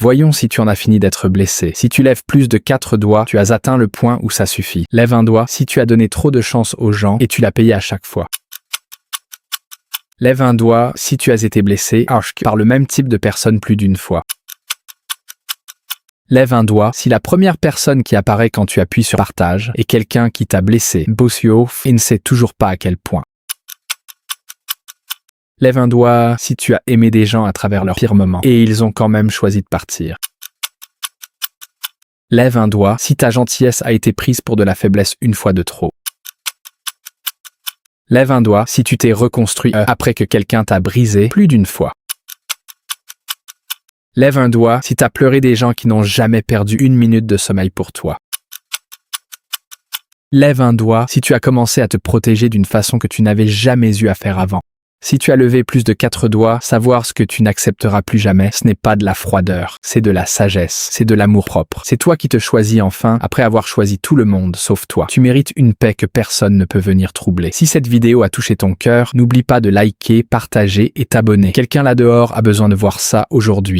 Voyons si tu en as fini d'être blessé. Si tu lèves plus de 4 doigts, tu as atteint le point où ça suffit. Lève un doigt si tu as donné trop de chance aux gens et tu l'as payé à chaque fois. Lève un doigt si tu as été blessé par le même type de personne plus d'une fois. Lève un doigt si la première personne qui apparaît quand tu appuies sur partage est quelqu'un qui t'a blessé, et ne sait toujours pas à quel point. Lève un doigt si tu as aimé des gens à travers leurs pires moments et ils ont quand même choisi de partir. Lève un doigt si ta gentillesse a été prise pour de la faiblesse une fois de trop. Lève un doigt si tu t'es reconstruit après que quelqu'un t'a brisé plus d'une fois. Lève un doigt si t'as pleuré des gens qui n'ont jamais perdu une minute de sommeil pour toi. Lève un doigt si tu as commencé à te protéger d'une façon que tu n'avais jamais eu à faire avant. Si tu as levé plus de 4 doigts, savoir ce que tu n'accepteras plus jamais, ce n'est pas de la froideur, c'est de la sagesse, c'est de l'amour-propre. C'est toi qui te choisis enfin, après avoir choisi tout le monde, sauf toi. Tu mérites une paix que personne ne peut venir troubler. Si cette vidéo a touché ton cœur, n'oublie pas de liker, partager et t'abonner. Quelqu'un là dehors a besoin de voir ça aujourd'hui.